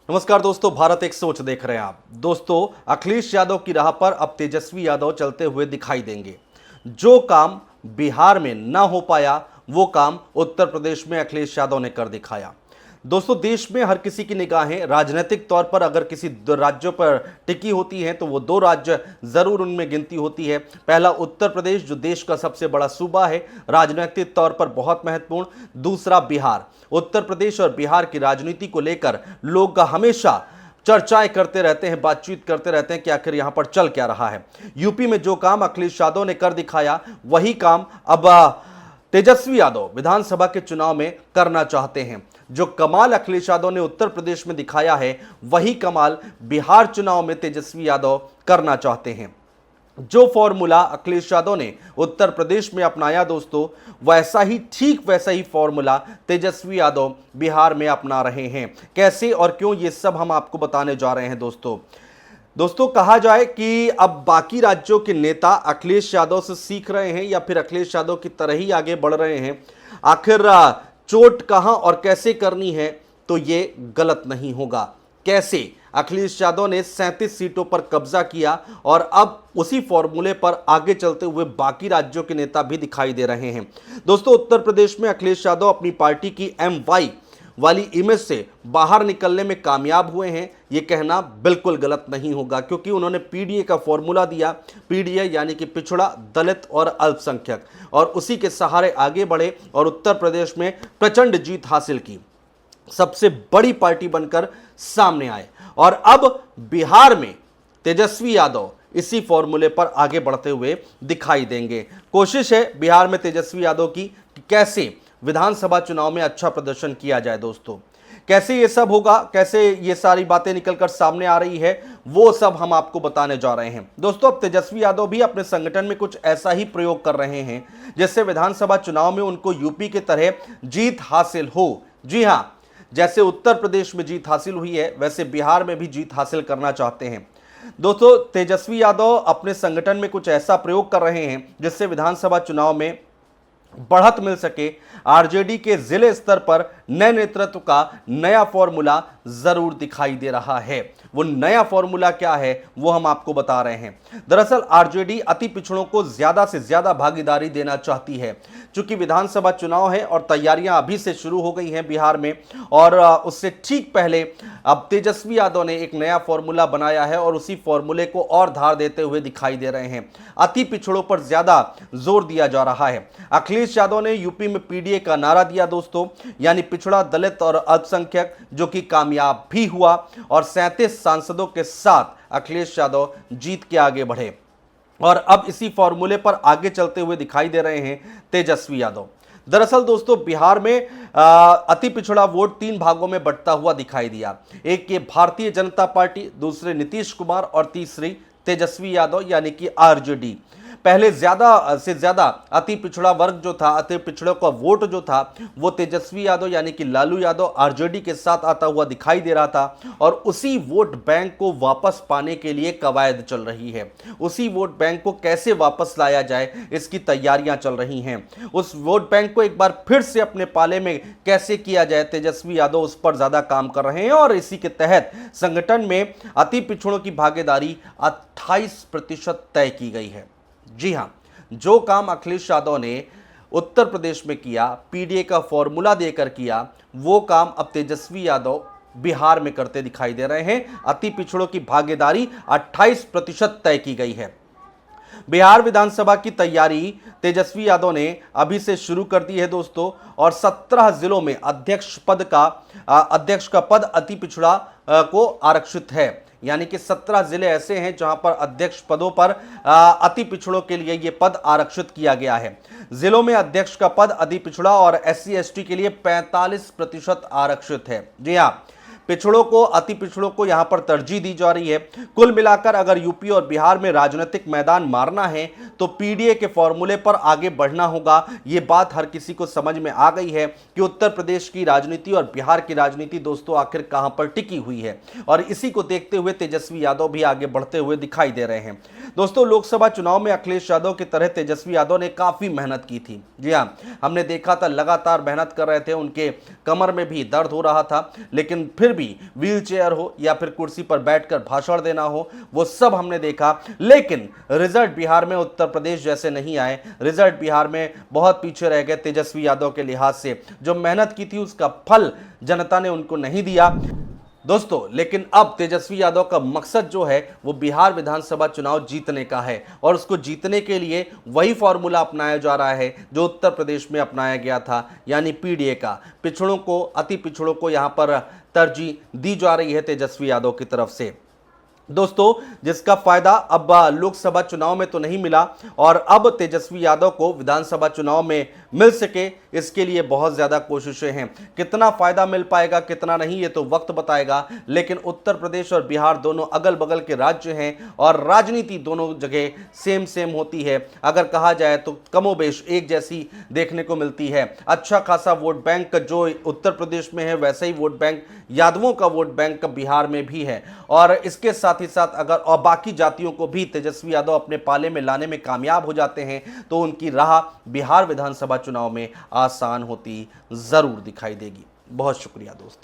नमस्कार दोस्तों, भारत एक सोच देख रहे हैं आप। दोस्तों, अखिलेश यादव की राह पर अब तेजस्वी यादव चलते हुए दिखाई देंगे। जो काम बिहार में ना हो पाया, वो काम उत्तर प्रदेश में अखिलेश यादव ने कर दिखाया। दोस्तों, देश में हर किसी की निगाहें राजनीतिक तौर पर अगर किसी दो राज्यों पर टिकी होती हैं तो वो दो राज्य जरूर उनमें गिनती होती है। पहला उत्तर प्रदेश, जो देश का सबसे बड़ा सूबा है, राजनीतिक तौर पर बहुत महत्वपूर्ण। दूसरा बिहार। उत्तर प्रदेश और बिहार की राजनीति को लेकर लोग हमेशा चर्चाएं करते रहते हैं, बातचीत करते रहते हैं कि आखिर यहां पर चल क्या रहा है। यूपी में जो काम अखिलेश यादव ने कर दिखाया, वही काम अब तेजस्वी यादव विधानसभा के चुनाव में करना चाहते हैं। जो कमाल अखिलेश यादव ने उत्तर प्रदेश में दिखाया है, वही कमाल बिहार चुनाव में तेजस्वी यादव करना चाहते हैं। जो फॉर्मूला अखिलेश यादव ने उत्तर प्रदेश में अपनाया दोस्तों, ठीक वैसा ही फॉर्मूला तेजस्वी यादव बिहार में अपना रहे हैं। कैसे और क्यों, ये सब हम आपको बताने जा रहे हैं दोस्तों। कहा जाए कि अब बाकी राज्यों के नेता अखिलेश यादव से सीख रहे हैं या फिर अखिलेश यादव की तरह ही आगे बढ़ रहे हैं। आखिर चोट कहां और कैसे करनी है, तो ये गलत नहीं होगा। कैसे अखिलेश यादव ने 37 सीटों पर कब्जा किया और अब उसी फॉर्मूले पर आगे चलते हुए बाकी राज्यों के नेता भी दिखाई दे रहे हैं। दोस्तों, उत्तर प्रदेश में अखिलेश यादव अपनी पार्टी की MY वाली इमेज से बाहर निकलने में कामयाब हुए हैं। ये कहना बिल्कुल गलत नहीं होगा, क्योंकि उन्होंने PDA का फॉर्मूला दिया। PDA यानी कि पिछड़ा, दलित और अल्पसंख्यक, और उसी के सहारे आगे बढ़े और उत्तर प्रदेश में प्रचंड जीत हासिल की। सबसे बड़ी पार्टी बनकर सामने आए और अब बिहार में तेजस्वी यादव इसी फॉर्मूले पर आगे बढ़ते हुए दिखाई देंगे। कोशिश है बिहार में तेजस्वी यादव की कि कैसे विधानसभा चुनाव में अच्छा प्रदर्शन किया जाए। दोस्तों, कैसे ये सब होगा, कैसे ये सारी बातें निकलकर सामने आ रही है, वो सब हम आपको बताने जा रहे हैं। दोस्तों, अब तेजस्वी यादव भी अपने संगठन में कुछ ऐसा ही प्रयोग कर रहे हैं जिससे विधानसभा चुनाव में उनको यूपी की तरह जीत हासिल हो। जी हां, जैसे उत्तर प्रदेश में जीत हासिल हुई है, वैसे बिहार में भी जीत हासिल करना चाहते हैं। दोस्तों, तेजस्वी यादव अपने संगठन में कुछ ऐसा प्रयोग कर रहे हैं जिससे विधानसभा चुनाव में बढ़त मिल सके। आरजेडी के जिले स्तर पर नए नेतृत्व का नया फॉर्मूला जरूर दिखाई दे रहा है। वो नया फॉर्मूला क्या है, वो हम आपको बता रहे हैं। दरअसल आरजेडी अति पिछड़ों को ज्यादा से ज्यादा भागीदारी देना चाहती है। चूंकि विधानसभा चुनाव है और तैयारियां अभी से शुरू हो गई हैं बिहार में, और उससे ठीक पहले अब तेजस्वी यादव ने एक नया फॉर्मूला बनाया है और उसी फॉर्मूले को और धार देते हुए दिखाई दे रहे हैं। अति पिछड़ों पर ज्यादा जोर दिया जा रहा है। अखिलेश यादव ने यूपी में PDA का नारा दिया दोस्तों, यानी पिछड़ा, दलित और अल्पसंख्यक, जो कि कामयाब भी हुआ और 37 सांसदों के साथ अखिलेश यादव जीत के आगे बढ़े और अब इसी फॉर्मूले पर आगे चलते हुए दिखाई दे रहे हैं तेजस्वी यादव। दरअसल दोस्तों, बिहार में अति पिछड़ा वोट 3 भागों में बंटता हुआ दिखाई दिया। एक ये भारतीय जनता पार्टी, दूसरे नीतीश कुमार और तीसरी तेजस्वी यादव यानी कि आरजेडी। पहले ज्यादा से ज्यादा अति पिछड़ा वर्ग जो था, अति पिछड़ों का वोट जो था, वो तेजस्वी यादव यानी कि लालू यादव आरजेडी के साथ आता हुआ दिखाई दे रहा था और उसी वोट बैंक को वापस पाने के लिए कवायद चल रही है। उसी वोट बैंक को कैसे वापस लाया जाए, इसकी तैयारियां चल रही हैं। उस वोट बैंक को एक बार फिर से अपने पाले में कैसे किया जाए, तेजस्वी यादव उस पर ज्यादा काम कर रहे हैं और इसी के तहत संगठन में अति पिछड़ों की भागीदारी 28% तय की गई है। जी हां, जो काम अखिलेश यादव ने उत्तर प्रदेश में किया, PDA का फॉर्मूला देकर किया, वो काम अब तेजस्वी यादव बिहार में करते दिखाई दे रहे हैं। अति पिछड़ों की भागीदारी 28% तय की गई है। बिहार विधानसभा की तैयारी तेजस्वी यादव ने अभी से शुरू कर दी है दोस्तों, और 17 जिलों में अध्यक्ष का पद अति पिछड़ा को आरक्षित है। यानी कि 17 जिले ऐसे हैं जहां पर अध्यक्ष पदों पर अति पिछड़ों के लिए यह पद आरक्षित किया गया है। जिलों में अध्यक्ष का पद अति पिछड़ा और SC ST के लिए 45% आरक्षित है। जी हां, पिछड़ों को, अति पिछड़ों को यहां पर तरजीह दी जा रही है। कुल मिलाकर अगर यूपी और बिहार में राजनीतिक मैदान मारना है तो PDA के फॉर्मूले पर आगे बढ़ना होगा। यह बात हर किसी को समझ में आ गई है कि उत्तर प्रदेश की राजनीति और बिहार की राजनीति दोस्तों आखिर कहां पर टिकी हुई है, और इसी को देखते हुए तेजस्वी यादव भी आगे बढ़ते हुए दिखाई दे रहे हैं। दोस्तों, लोकसभा चुनाव में अखिलेश यादव की तरह तेजस्वी यादव ने काफी मेहनत की थी। जी हां, हमने देखा था लगातार मेहनत कर रहे थे, उनके कमर में भी दर्द हो रहा था, लेकिन फिर भी व्हील चेयर हो या फिर कुर्सी पर बैठकर भाषण देना हो, वो सब हमने देखा। लेकिन रिजल्ट बिहार में उत्तर प्रदेश जैसे नहीं आए। रिजल्ट बिहार में बहुत पीछे रह गए तेजस्वी यादव के लिहाज से। जो मेहनत की थी उसका फल जनता ने उनको नहीं दिया दोस्तों। लेकिन अब तेजस्वी यादव का मकसद जो है वो बिहार विधानसभा चुनाव जीतने का है, और उसको जीतने के लिए वही फॉर्मूला अपनाया जा रहा है जो उत्तर प्रदेश में अपनाया गया था, यानी पीडीए का। पिछड़ों को, अति पिछड़ों को यहां पर तरजीह दी जा रही है तेजस्वी यादव की तरफ से दोस्तों, जिसका फायदा अब लोकसभा चुनाव में तो नहीं मिला, और अब तेजस्वी यादव को विधानसभा चुनाव में मिल सके इसके लिए बहुत ज्यादा कोशिशें हैं। कितना फायदा मिल पाएगा कितना नहीं ये तो वक्त बताएगा, लेकिन उत्तर प्रदेश और बिहार दोनों अगल बगल के राज्य हैं और राजनीति दोनों जगह सेम सेम होती है। अगर कहा जाए तो कमोबेश एक जैसी देखने को मिलती है। अच्छा खासा वोट बैंक जो उत्तर प्रदेश में है वैसा ही वोट बैंक, यादवों का वोट बैंक बिहार में भी है। और इसके साथ ही साथ अगर और बाकी जातियों को भी तेजस्वी यादव अपने पाले में लाने में कामयाब हो जाते हैं तो उनकी राह बिहार विधानसभा चुनाव में आसान होती जरूर दिखाई देगी। बहुत शुक्रिया दोस्तों।